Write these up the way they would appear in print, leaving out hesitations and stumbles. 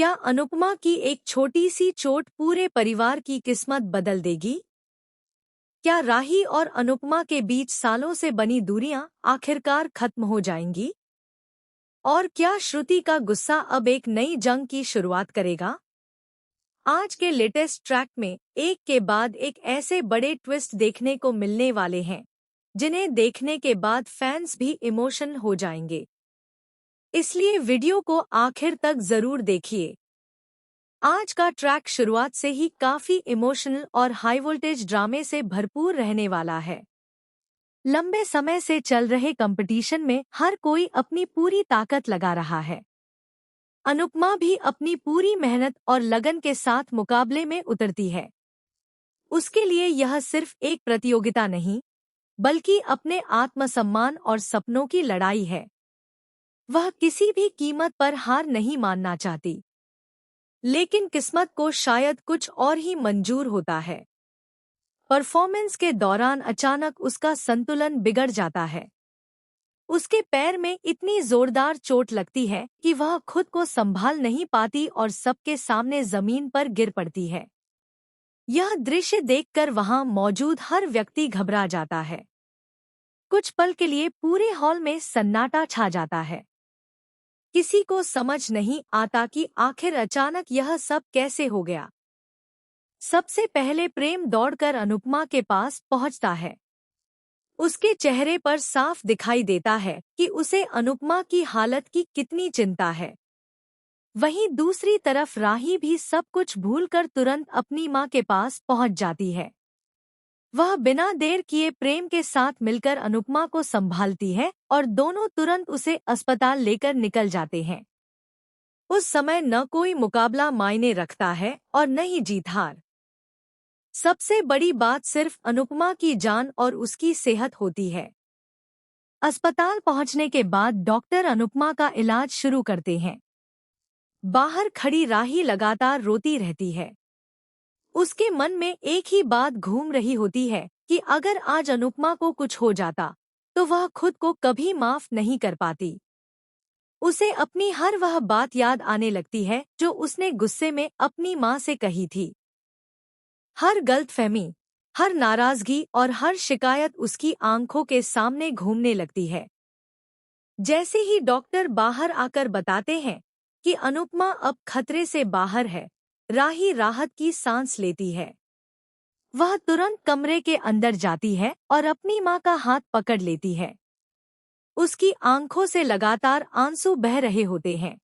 क्या अनुपमा की एक छोटी सी चोट पूरे परिवार की किस्मत बदल देगी? क्या राही और अनुपमा के बीच सालों से बनी दूरियां आखिरकार खत्म हो जाएंगी? और क्या श्रुति का गुस्सा अब एक नई जंग की शुरुआत करेगा? आज के लेटेस्ट ट्रैक में एक के बाद एक ऐसे बड़े ट्विस्ट देखने को मिलने वाले हैं जिन्हें देखने के बाद फैंस भी इमोशनल हो जाएंगे। इसलिए वीडियो को आखिर तक जरूर देखिए। आज का ट्रैक शुरुआत से ही काफी इमोशनल और हाई वोल्टेज ड्रामे से भरपूर रहने वाला है। लंबे समय से चल रहे कंपटीशन में हर कोई अपनी पूरी ताकत लगा रहा है। अनुपमा भी अपनी पूरी मेहनत और लगन के साथ मुकाबले में उतरती है। उसके लिए यह सिर्फ एक प्रतियोगिता नहीं, बल्कि अपने आत्मसम्मान और सपनों की लड़ाई है। वह किसी भी कीमत पर हार नहीं मानना चाहती, लेकिन किस्मत को शायद कुछ और ही मंजूर होता है। परफॉर्मेंस के दौरान अचानक उसका संतुलन बिगड़ जाता है। उसके पैर में इतनी जोरदार चोट लगती है कि वह खुद को संभाल नहीं पाती और सबके सामने जमीन पर गिर पड़ती है। यह दृश्य देखकर वहां मौजूद हर व्यक्ति घबरा जाता है। कुछ पल के लिए पूरे हॉल में सन्नाटा छा जाता है। किसी को समझ नहीं आता कि आखिर अचानक यह सब कैसे हो गया। सबसे पहले प्रेम दौड़कर अनुपमा के पास पहुंचता है। उसके चेहरे पर साफ दिखाई देता है कि उसे अनुपमा की हालत की कितनी चिंता है। वहीं दूसरी तरफ राही भी सब कुछ भूलकर तुरंत अपनी मां के पास पहुंच जाती है। वह बिना देर किए प्रेम के साथ मिलकर अनुपमा को संभालती है और दोनों तुरंत उसे अस्पताल लेकर निकल जाते हैं। उस समय न कोई मुकाबला मायने रखता है और न ही जीत हार। सबसे बड़ी बात सिर्फ अनुपमा की जान और उसकी सेहत होती है। अस्पताल पहुंचने के बाद डॉक्टर अनुपमा का इलाज शुरू करते हैं। बाहर खड़ी राही लगातार रोती रहती है। उसके मन में एक ही बात घूम रही होती है कि अगर आज अनुपमा को कुछ हो जाता तो वह खुद को कभी माफ नहीं कर पाती। उसे अपनी हर वह बात याद आने लगती है जो उसने गुस्से में अपनी मां से कही थी। हर गलतफहमी, हर नाराजगी और हर शिकायत उसकी आंखों के सामने घूमने लगती है। जैसे ही डॉक्टर बाहर आकर बताते हैं कि अनुपमा अब खतरे से बाहर है, राही राहत की सांस लेती है। वह तुरंत कमरे के अंदर जाती है और अपनी मां का हाथ पकड़ लेती है। उसकी आंखों से लगातार आंसू बह रहे होते हैं।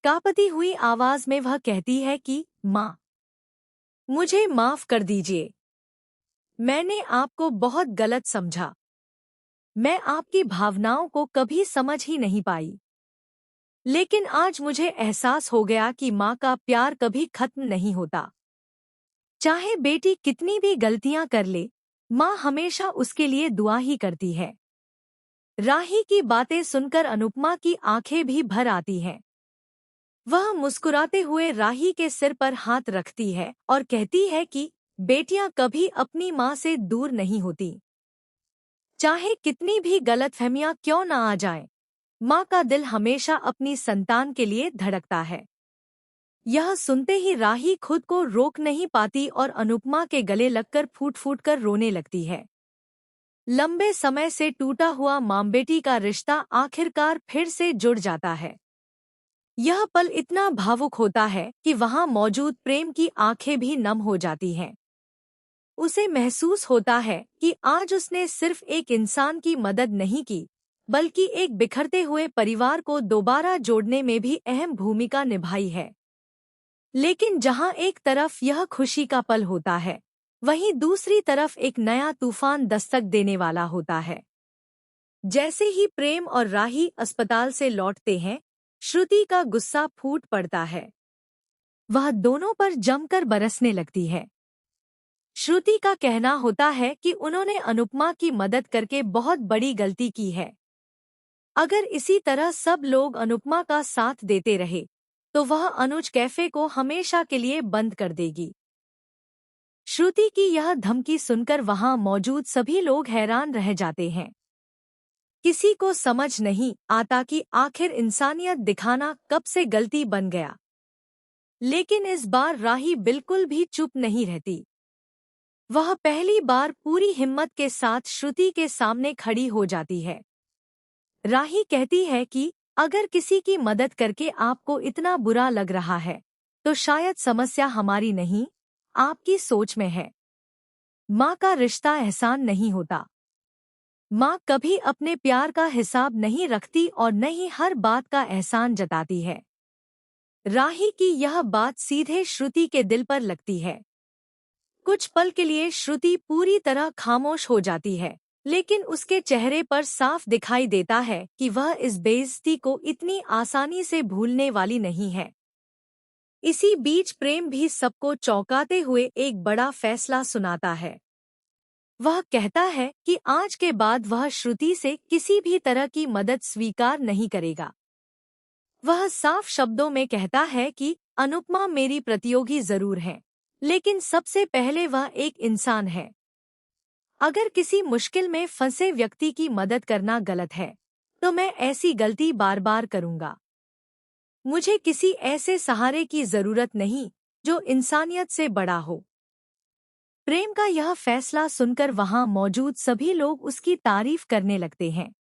कांपती हुई आवाज में वह कहती है कि मां, मुझे माफ कर दीजिए। मैंने आपको बहुत गलत समझा। मैं आपकी भावनाओं को कभी समझ ही नहीं पाई। लेकिन आज मुझे एहसास हो गया कि माँ का प्यार कभी खत्म नहीं होता। चाहे बेटी कितनी भी गलतियां कर ले, माँ हमेशा उसके लिए दुआ ही करती है। राही की बातें सुनकर अनुपमा की आंखें भी भर आती हैं। वह मुस्कुराते हुए राही के सिर पर हाथ रखती है और कहती है कि बेटियां कभी अपनी माँ से दूर नहीं होती। चाहे कितनी भी गलतफहमियां क्यों न आ जाएं, माँ का दिल हमेशा अपनी संतान के लिए धड़कता है। यह सुनते ही राही खुद को रोक नहीं पाती और अनुपमा के गले लगकर फूट फूट कर रोने लगती है। लंबे समय से टूटा हुआ माँ बेटी का रिश्ता आखिरकार फिर से जुड़ जाता है। यह पल इतना भावुक होता है कि वहां मौजूद प्रेम की आंखें भी नम हो जाती हैं। उसे महसूस होता है कि आज उसने सिर्फ एक इंसान की मदद नहीं की, बल्कि एक बिखरते हुए परिवार को दोबारा जोड़ने में भी अहम भूमिका निभाई है। लेकिन जहां एक तरफ यह खुशी का पल होता है, वहीं दूसरी तरफ एक नया तूफान दस्तक देने वाला होता है। जैसे ही प्रेम और राही अस्पताल से लौटते हैं, श्रुति का गुस्सा फूट पड़ता है। वह दोनों पर जमकर बरसने लगती है। श्रुति का कहना होता है कि उन्होंने अनुपमा की मदद करके बहुत बड़ी गलती की है। अगर इसी तरह सब लोग अनुपमा का साथ देते रहे, तो वह अनुज कैफे को हमेशा के लिए बंद कर देगी। श्रुति की यह धमकी सुनकर वहां मौजूद सभी लोग हैरान रह जाते हैं। किसी को समझ नहीं आता कि आखिर इंसानियत दिखाना कब से गलती बन गया। लेकिन इस बार राही बिल्कुल भी चुप नहीं रहती। वह पहली बार पूरी हिम्मत के साथ श्रुति के सामने खड़ी हो जाती है। राही कहती है कि अगर किसी की मदद करके आपको इतना बुरा लग रहा है, तो शायद समस्या हमारी नहीं, आपकी सोच में है। माँ का रिश्ता एहसान नहीं होता। माँ कभी अपने प्यार का हिसाब नहीं रखती और न ही हर बात का एहसान जताती है। राही की यह बात सीधे श्रुति के दिल पर लगती है। कुछ पल के लिए श्रुति पूरी तरह खामोश हो जाती है, लेकिन उसके चेहरे पर साफ दिखाई देता है कि वह इस बेइज्जती को इतनी आसानी से भूलने वाली नहीं है। इसी बीच प्रेम भी सबको चौंकाते हुए एक बड़ा फैसला सुनाता है। वह कहता है कि आज के बाद वह श्रुति से किसी भी तरह की मदद स्वीकार नहीं करेगा। वह साफ शब्दों में कहता है कि अनुपमा मेरी प्रतियोगी जरूर है, लेकिन सबसे पहले वह एक इंसान है। अगर किसी मुश्किल में फंसे व्यक्ति की मदद करना गलत है, तो मैं ऐसी गलती बार बार करूंगा। मुझे किसी ऐसे सहारे की जरूरत नहीं जो इंसानियत से बड़ा हो। प्रेम का यह फैसला सुनकर वहां मौजूद सभी लोग उसकी तारीफ करने लगते हैं।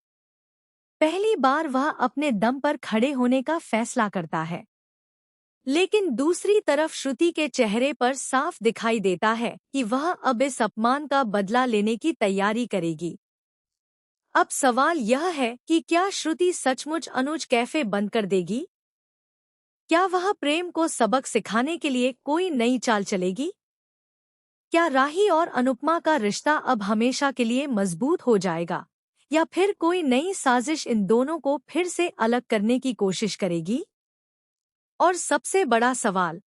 पहली बार वह अपने दम पर खड़े होने का फैसला करता है, लेकिन दूसरी तरफ श्रुति के चेहरे पर साफ दिखाई देता है कि वह अब इस अपमान का बदला लेने की तैयारी करेगी। अब सवाल यह है कि क्या श्रुति सचमुच अनुज कैफे बंद कर देगी? क्या वह प्रेम को सबक सिखाने के लिए कोई नई चाल चलेगी? क्या राही और अनुपमा का रिश्ता अब हमेशा के लिए मजबूत हो जाएगा, या फिर कोई नई साजिश इन दोनों को फिर से अलग करने की कोशिश करेगी? और सबसे बड़ा सवाल,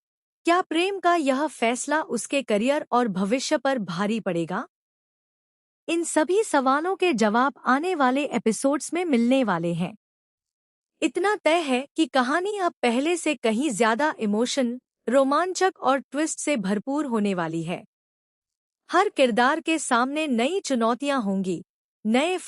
क्या प्रेम का यह फैसला उसके करियर और भविष्य पर भारी पड़ेगा? इन सभी सवालों के जवाब आने वाले एपिसोड्स में मिलने वाले हैं। इतना तय है कि कहानी अब पहले से कहीं ज्यादा इमोशन, रोमांचक और ट्विस्ट से भरपूर होने वाली है। हर किरदार के सामने नई चुनौतियां होंगी, नए